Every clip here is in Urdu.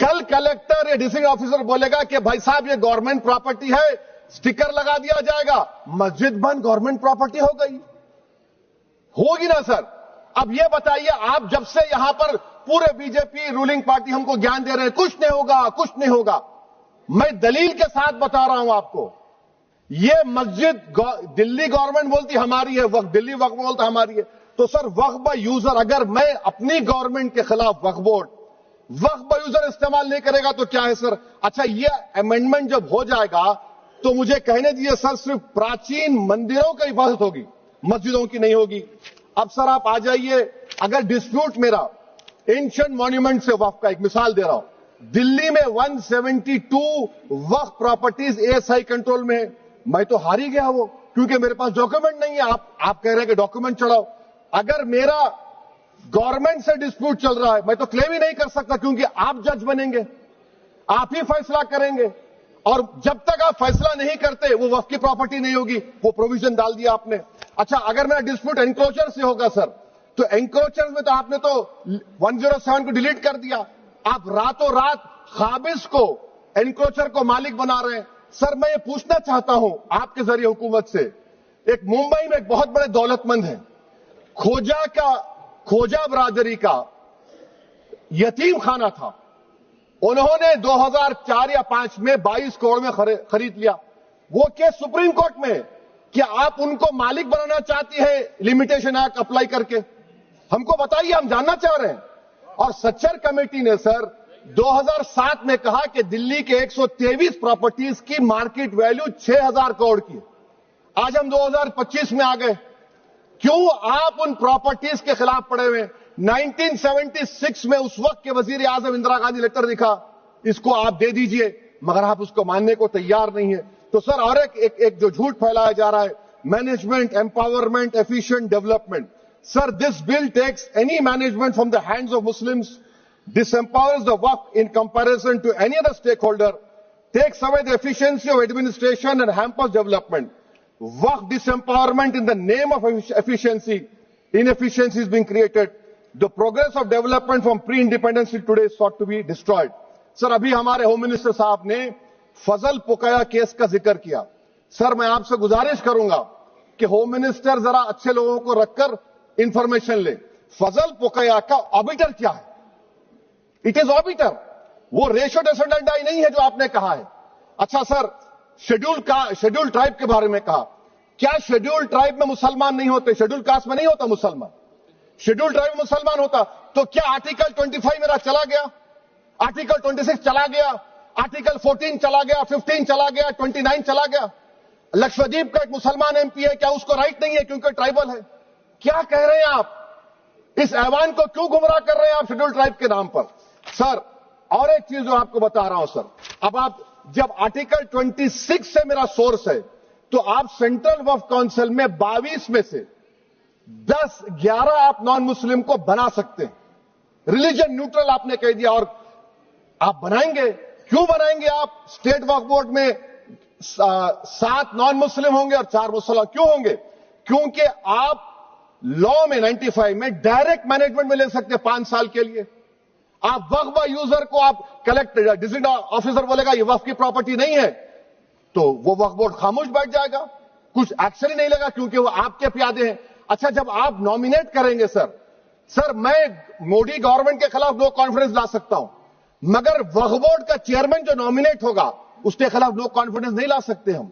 کل کلیکٹر یا ڈسٹرکٹ آفیسر بولے گا کہ بھائی صاحب یہ گورنمنٹ پراپرٹی ہے, سٹیکر لگا دیا جائے گا, مسجد بند گورنمنٹ پراپرٹی ہو گئی, ہوگی نا سر؟ اب یہ بتائیے, آپ جب سے یہاں پر پورے بی جے پی رولنگ پارٹی ہم کو گیان دے رہے ہیں کچھ نہیں ہوگا, کچھ نہیں ہوگا. میں دلیل کے ساتھ بتا رہا ہوں آپ کو, یہ مسجد دلی گورنمنٹ بولتی ہماری ہے, وقف دلی وقف بولتا ہماری ہے. تو سر وقف بائی یوزر, اگر میں اپنی گورنمنٹ کے خلاف وقف بورڈ وقف بائی یوزر استعمال نہیں کرے گا تو کیا ہے سر؟ اچھا یہ امینڈمنٹ جب ہو جائے گا تو مجھے کہنے دیجیے سر, صرف پراچین مندروں کی حفاظت ہوگی, مسجدوں کی نہیں ہوگی. اب سر آپ آ جائیے, اگر ڈسپیوٹ میرا اینشنٹ مانیومنٹ سے وقف کا, ایک مثال دے رہا ہوں, دلی میں 172 وقف پراپرٹیز ASI کنٹرول میں ہے. میں تو ہار ہی گیا وہ, کیونکہ میرے پاس ڈاکومنٹ نہیں ہے. آپ کہہ رہے ہیں کہ ڈاکومنٹ چڑھاؤ. اگر میرا گورنمنٹ سے ڈسپیوٹ چل رہا ہے میں تو کلیم ہی نہیں کر سکتا, کیونکہ آپ جج بنیں گے, آپ ہی فیصلہ کریں گے, اور جب تک آپ فیصلہ نہیں کرتے وہ وقف کی پراپرٹی نہیں ہوگی. وہ پروویژن ڈال دیا آپ نے. اچھا اگر میرا ڈسپیوٹ انکروچر سے ہوگا سر, تو انکروچر میں تو آپ نے تو 107 کو ڈیلیٹ کر دیا. آپ راتوں رات قابض کو انکروچر کو مالک بنا رہے ہیں. سر میں یہ پوچھنا چاہتا ہوں آپ کے ذریعے حکومت سے, ایک ممبئی میں ایک بہت بڑے دولت مند ہیں, کھوجا برادری کا یتیم خانہ تھا, انہوں نے 2004 یا 2005 میں 22 کروڑ میں خرید لیا. وہ کیس سپریم کورٹ میں کہ آپ ان کو مالک بنانا چاہتی ہے لمیٹیشن ایکٹ اپلائی کر کے, ہم کو بتائیے, ہم جاننا چاہ رہے ہیں. اور سچر کمیٹی نے سر 2007 میں کہا کہ دلی کے 123 پراپرٹیز کی مارکیٹ ویلیو 6000 کروڑ کی. آج ہم 2025 میں آ گئے, کیوں آپ ان پراپرٹیز کے خلاف پڑے ہوئے؟ 1976 میں اس وقت کے وزیر اعظم اندرا گاندھی لیٹر لکھا, اس کو آپ دے دیجئے, مگر آپ اس کو ماننے کو تیار نہیں ہے. تو سر اور ایک جو جھوٹ پھیلایا جا رہا ہے, management empowerment efficient development. Sir this bill takes any management from the hands of Muslims, disempowers the Waqf in comparison to any other stakeholder, takes away the efficiency of administration and hampers development. Waqf disempowerment in the name of efficiency, inefficiency is being created. The progress of development from pre-independence till today is sought to be destroyed. Sir, ابھی ہمارے ہوم منسٹر صاحب نے فضل پوکایا کیس کا ذکر کیا. سر میں آپ سے گزارش کروں گا کہ ہوم منسٹر ذرا اچھے لوگوں کو رکھ کر انفارمیشن لے. فضل پوکایا کا آبیٹر کیا ہے؟ اٹ از آبیٹر, وہ ریشو ڈیسنڈنٹ نہیں ہے جو آپ نے کہا ہے. اچھا سر, شیڈول ٹرائب کے بارے میں کہا, کیا شیڈول ٹرائب میں مسلمان نہیں ہوتے؟ شیڈول کاسٹ میں نہیں ہوتا مسلمان, شیڈول ٹرائب میں مسلمان ہوتا. تو کیا آرٹیکل 25 میرا چلا گیا, آرٹیکل 26 چلا گیا, آرٹیکل 14 چلا گیا, 15 چلا گیا, 29 چلا گیا؟ لکشدیپ کا ایک مسلمان ایم پی ہے, کیا اس کو رائٹ نہیں ہے کیونکہ ٹرائبل ہے؟ کیا کہہ رہے ہیں آپ؟ اس ایوان کو کیوں گمراہ کر رہے ہیں آپ شیڈول ٹرائب کے نام پر؟ سر اور ایک چیز جو آپ کو بتا رہا ہوں سر, اب آپ جب آرٹیکل 26 سے میرا سورس ہے تو آپ سینٹرل وقف کونسل میں 22 میں سے 11 آپ نان مسلم کو بنا سکتے ہیں. ریلیجن نیوٹرل آپ نے کہہ دیا, اور آپ بنائیں گے. کیوں بنائیں گے آپ؟ اسٹیٹ وقف بورڈ میں 7 نان مسلم ہوں گے اور 4 مسلمان. کیوں ہوں گے؟ کیونکہ آپ لا میں 95 میں ڈائریکٹ مینجمنٹ میں لے سکتے 5 سال کے لیے. آپ وقف بائی یوزر کو آپ کلیکٹر ڈسٹرکٹ آفیسر بولے گا یہ وقف کی پراپرٹی نہیں ہے, تو وہ وقف بورڈ خاموش بیٹھ جائے گا, کچھ ایکشن ہی نہیں لگا, کیونکہ وہ آپ کے پیادے ہیں. اچھا جب آپ نامینیٹ کریں گے سر میں مودی گورنمنٹ کے خلاف نو کانفیڈنس لا سکتا ہوں, مگر وقف بورڈ کا چیئرمین جو نامینیٹ ہوگا اس کے خلاف نو کانفیڈنس نہیں لا سکتے, ہم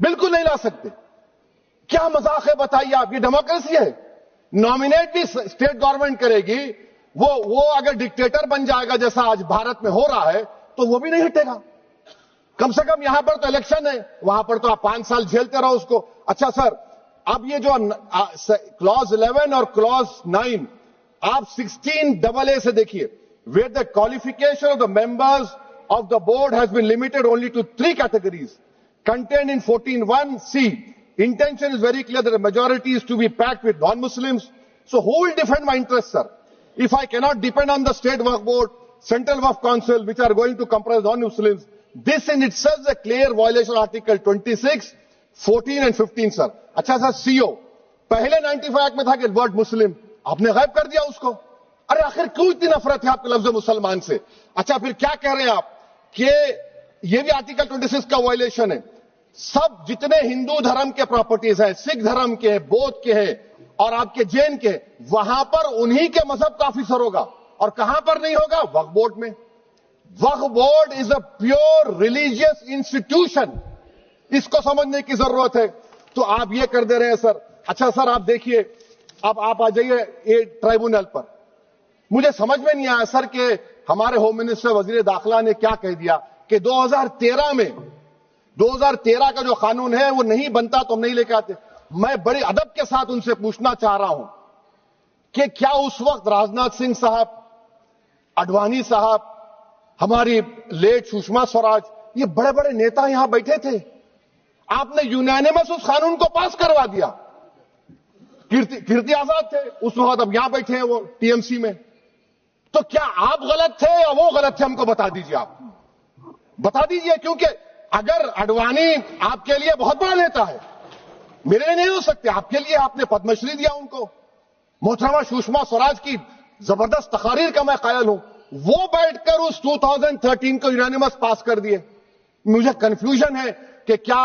بالکل نہیں لا سکتے. کیا مذاق ہے بتائیے آپ؟ یہ ڈیموکریسی ہے. نامینیٹ بھی اسٹیٹ گورنمنٹ کرے گی, وہ اگر ڈکٹیٹر بن جائے گا جیسا آج بھارت میں ہو رہا ہے تو وہ بھی نہیں ہٹے گا. کم سے کم یہاں پر تو الیکشن ہے, وہاں پر تو آپ 5 سال جھیلتے رہو اس کو. اچھا سر, اب یہ جو کلوز 11 اور کلوز 9 آپ 16AA سے دیکھیے, where the qualification of the members of the board has been limited only to 3 categories contained in 14(1)(c). Intention is very clear that the majority is to be packed with non-Muslims. So who will defend my interests, sir? If I cannot depend on the state waqf board, central waqf council, which are going to comprise non-Muslims, this in itself is a clear violation of Article 26, 14 and 15, sir. اچھا سر, CO پہلے 95 ایکٹ میں تھا کہ ورڈ مسلم, آپ نے غائب کر دیا اس کو. ارے آخر کیوں اتنی نفرت ہے آپ کے لفظ مسلمان سے؟ اچھا پھر کیا کہہ رہے ہیں آپ کہ یہ بھی آرٹیکل 26 کا وائلیشن ہے. سب جتنے ہندو دھرم کے پراپرٹیز ہیں، سکھ دھرم کے، بودھ کے ہیں اور آپ کے جین کے، وہاں پر انہی کے مذہب کا آفیسر ہوگا. اور کہاں پر نہیں ہوگا؟ وقف بورڈ میں. وقف board is a pure religious institution. اس کو سمجھنے کی ضرورت ہے. تو آپ یہ کر دے رہے ہیں سر. اچھا سر آپ دیکھیے، اب آپ آ جائیے یہ ٹرائبونل پر. مجھے سمجھ میں نہیں آیا سر کہ ہمارے ہوم منسٹر وزیر داخلہ نے کیا کہہ دیا کہ 2013 کا جو قانون ہے وہ نہیں بنتا تو ہم نہیں لے کے آتے. میں بڑے ادب کے ساتھ ان سے پوچھنا چاہ رہا ہوں کہ کیا اس وقت راجناتھ سنگھ صاحب، اڈوانی صاحب، ہماری لیٹ سشما سوراج، یہ بڑے بڑے نیتا یہاں بیٹھے تھے؟ آپ نے یونانیمس اس قانون کو پاس کروا دیا. کیرتی آزاد تھے اس وقت، اب یہاں بیٹھے ہیں وہ ٹی ایم سی میں. تو کیا آپ غلط تھے یا وہ غلط تھے؟ ہم کو بتا دیجیے. آپ بتا دیجیے، کیونکہ اگر اڈوانی آپ کے لیے بہت بڑا نیتا ہے، میرے لیے نہیں ہو سکتے. آپ کے لیے آپ نے پدم شری دیا ان کو. محترمہ سشما سوراج کی زبردست تقاریر کا میں قائل ہوں. وہ بیٹھ کر اس 2013 کو یونانیمس پاس کر دیے. مجھے کنفیوژن ہے کہ کیا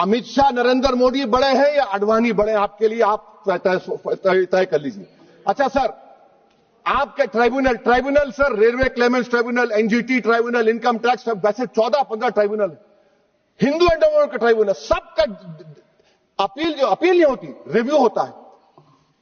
امت شاہ، نریندر مودی بڑے ہیں یا اڈوانی بڑے ہیں؟ آپ کے لیے آپ طے کر لیجیے. اچھا سر، آپ کے tribunal sir, railway claimants tribunal, N G T tribunal, income tax, ویسے 14-15 ٹرائبونل، ہندو اینڈ کا ٹرائبونل، سب کا اپیل نہیں ہوتی، ریویو ہوتا ہے.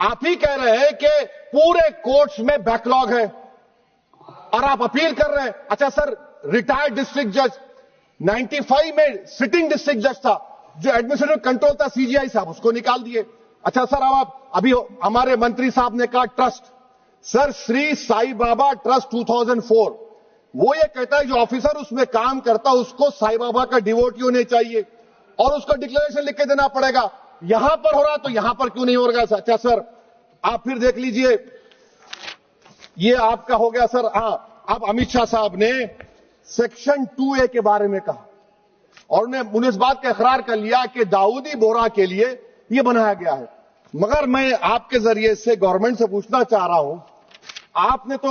آپ ہی کہہ رہے ہیں کہ پورے کورٹس میں بیک لاگ ہے اور آپ اپیل کر رہے ہیں. اچھا سر، ریٹائرڈ ڈسٹرکٹ جج 95 میں سٹنگ ڈسٹرکٹ جج تھا، جو ایڈمنسٹریٹو کنٹرول تھا سی جی آئی صاحب، اس کو نکال دیے. اچھا سر، ابھی ہمارے منتری صاحب نے کہا ٹرسٹ، سر شری سائی بابا ٹرسٹ 2004، وہ یہ کہتا ہے جو آفیسر اس میں کام کرتا اس کو سائی بابا کا ڈیووٹی ہونے چاہیے اور اس کو ڈکلیریشن لکھ کے دینا پڑے گا. یہاں پر ہو رہا تو یہاں پر کیوں نہیں ہو رہا؟ اچھا سر، آپ پھر دیکھ لیجئے، یہ آپ کا ہو گیا سر. ہاں، اب امت شاہ صاحب نے سیکشن 2A کے بارے میں کہا اور انہوں نے اس بات کا اقرار کر لیا کہ داؤدی بورا کے لیے یہ بنایا گیا ہے. مگر میں آپ کے ذریعے سے گورنمنٹ سے پوچھنا چاہ رہا ہوں، آپ نے تو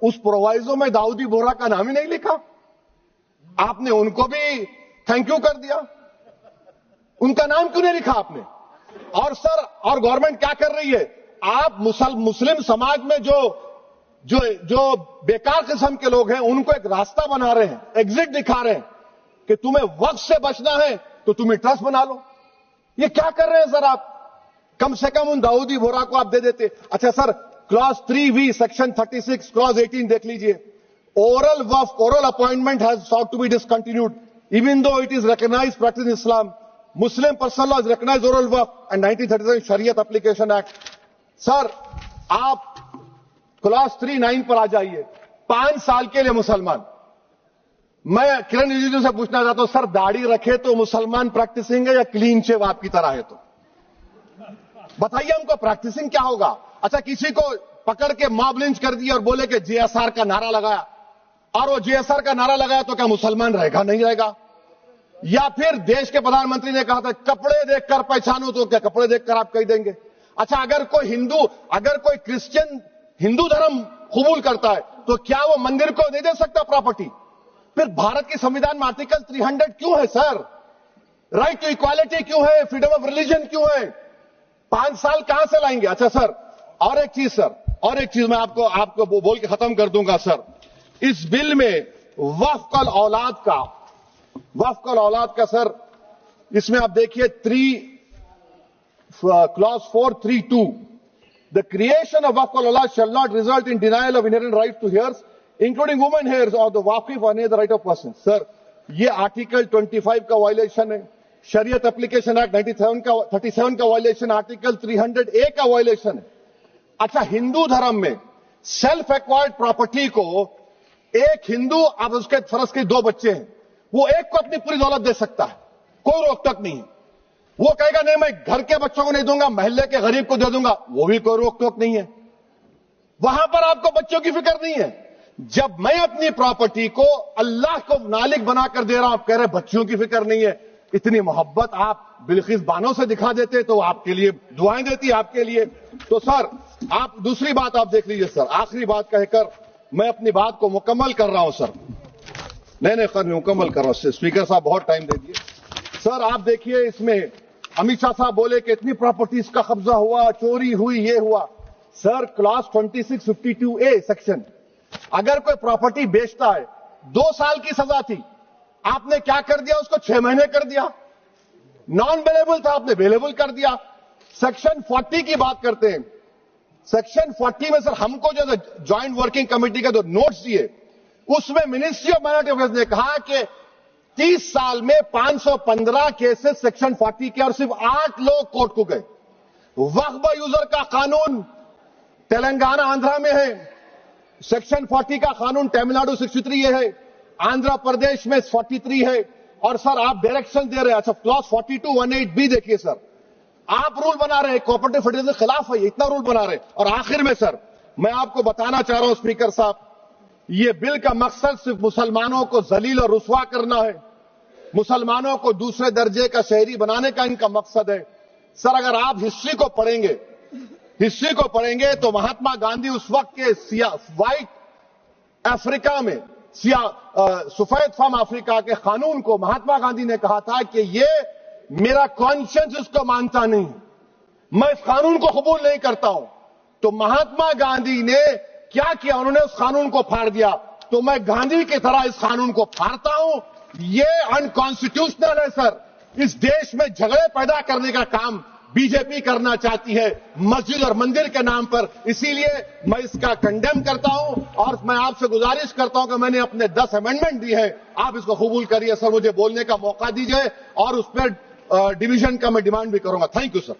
اس پرووائزو میں داؤدی بورا کا نام ہی نہیں لکھا. آپ نے ان کو بھی تھینک یو کر دیا، ان کا نام کیوں نہیں لکھا آپ نے؟ اور سر، اور گورنمنٹ کیا کر رہی ہے؟ آپ مسلم سماج میں جو بیکار قسم کے لوگ ہیں ان کو ایک راستہ بنا رہے ہیں، ایگزٹ دکھا رہے ہیں کہ تمہیں وقت سے بچنا ہے تو تمہیں ٹرسٹ بنا لو. یہ کیا کر رہے ہیں سر آپ؟ کم سے کم ان داؤدی بورا کو آپ دے دیتے. اچھا سر، کلاس 3V سیکشن 36 کلاس 18 دیکھ لیجئے. Oral وقف، oral appointment has sought to be discontinued even though it is recognized practice in Islam. Muslim personal law has recognized oral waqf and 1937 Shariat Application Act. سر آپ کلاس 3-9 پر آ جائیے. 5 سال کے لیے مسلمان. میں کرن رجیجو سے پوچھنا چاہتا ہوں سر، داڑھی رکھے تو مسلمان پریکٹسنگ ہے یا کلین شیو آپ کی طرح ہے؟ تو بتائیے ہم کو پریکٹسنگ کیا ہوگا؟ اچھا، کسی کو پکڑ کے ماب لنچ کر دیا اور بولے کہ JSR کا نعرہ لگایا، اور وہ JSR کا نعرہ لگایا تو کیا مسلمان رہے گا؟ نہیں رہے گا. یا پھر دیش کے پردھان منتری نے کہا تھا کپڑے دیکھ کر پہچانو، تو کیا کپڑے دیکھ کر آپ کہہ دیں گے؟ اچھا، اگر کوئی کرسچن ہندو دھرم قبول کرتا ہے تو کیا وہ مندر کو نہیں دے سکتا پراپرٹی؟ پھر بھارت کی سمویدھان میں آرٹیکل 300 کیوں ہے سر؟ رائٹ ٹو ایکوالٹی کیوں ہے؟ فریڈم آف ریلیجن کیوں ہے؟ 5 سال کہاں سے لائیں گے؟ اچھا سر، اور ایک چیز میں آپ کو بول کے ختم کر دوں گا سر. اس بل میں وقف الاولاد کا سر، اس میں آپ دیکھیے clause 432، the creation of waqf al-awlad shall not result in denial of inherent rights to heirs, including women heirs or the waqif or any other right of person. سر، یہ آرٹیکل 25 کا وائلیشن ہے، شریعت اپلیکیشن ایکٹ 37 کا وائلیشن، آرٹیکل 300A کا وائلیشن ہے. اچھا، ہندو دھرم میں سیلف ایکوائرڈ پراپرٹی کو ایک ہندو، اب اس کے فرض کے 2 بچے ہیں، وہ ایک کو اپنی پوری دولت دے سکتا ہے، کوئی روک ٹوک نہیں ہے. وہ کہے گا نہیں میں گھر کے بچوں کو نہیں دوں گا، محلے کے غریب کو دے دوں گا، وہ بھی کوئی روک ٹوک نہیں ہے. وہاں پر آپ کو بچوں کی فکر نہیں ہے. جب میں اپنی پراپرٹی کو اللہ کو مالک بنا کر دے رہا ہوں، آپ کہہ رہے بچوں کی فکر نہیں ہے. اتنی محبت آپ بلقیس بانو سے دکھا دیتے تو آپ کے لیے دعائیں دیتی آپ کے لیے. تو سر آپ دوسری بات آپ دیکھ لیجئے سر, آخری بات کہہ کر میں اپنی بات کو مکمل کر رہا ہوں سر. نہیں خیر میں مکمل کر رہا ہوں. اسپیکر صاحب بہت ٹائم دے دیے. سر آپ دیکھیے اس میں امت شاہ صاحب بولے کہ اتنی پراپرٹیز کا قبضہ ہوا, چوری ہوئی, یہ ہوا. سر کلاس 2652A سیکشن, اگر کوئی پراپرٹی بیچتا ہے 2 سال کی سزا تھی, آپ نے کیا کر دیا, اس کو 6 مہینے کر دیا. نان اویلیبل تھا, آپ نے اویلیبل کر دیا. سیکشن 40 کی بات کرتے ہیں. سیکشن 40 میں سر ہم کو جو جوائنٹ ورکنگ کمیٹی کا جو نوٹس دیے, اس میں منسٹری آف مائنورٹی افیئرز نے کہا کہ 30 سال میں 515 کیسز سیکشن 40 کے, اور صرف 8 لوگ کورٹ کو گئے. وقف یوزر کا قانون تلنگانہ آندھرا میں ہے, سیکشن 40 کا قانون تمل ناڈو 63 ہے, آندھرا پردیش میں 43 ہے. اور سر آپ ڈائریکشن دے رہے ہیں. اچھا کلاس 4218B دیکھیے سر, آپ رول بنا رہے ہیں, کوآپریٹو فیڈریشن کے خلاف ہے, اتنا رول بنا رہے ہیں. اور آخر میں سر میں آپ کو بتانا چاہ رہا ہوں اسپیکر صاحب, یہ بل کا مقصد صرف مسلمانوں کو ذلیل اور رسوا کرنا ہے, مسلمانوں کو دوسرے درجے کا شہری بنانے کا ان کا مقصد ہے. سر اگر آپ ہسٹری کو پڑھیں گے تو مہاتما گاندھی اس وقت کے وائٹ افریقہ میں سفید فام افریقہ کے قانون کو مہاتما گاندھی نے کہا تھا کہ یہ میرا کانشنس اس کو مانتا نہیں, میں اس قانون کو قبول نہیں کرتا ہوں. تو مہاتما گاندھی نے کیا کیا, انہوں نے اس قانون کو پھاڑ دیا. تو میں گاندھی کی طرح اس قانون کو پھاڑتا ہوں. یہ انکانسٹیٹیوشنل ہے سر. اس دیش میں جھگڑے پیدا کرنے کا کام بی جے پی کرنا چاہتی ہے مسجد اور مندر کے نام پر. اسی لیے میں اس کا کنڈیم کرتا ہوں, اور میں آپ سے گزارش کرتا ہوں کہ میں نے اپنے 10 امینڈمنٹ دی ہے, آپ اس کو قبول کریے. سر مجھے بولنے کا موقع دیجیے, اور اس پر ڈویژن کا میں ڈیمانڈ بھی کروں گا. Thank you sir.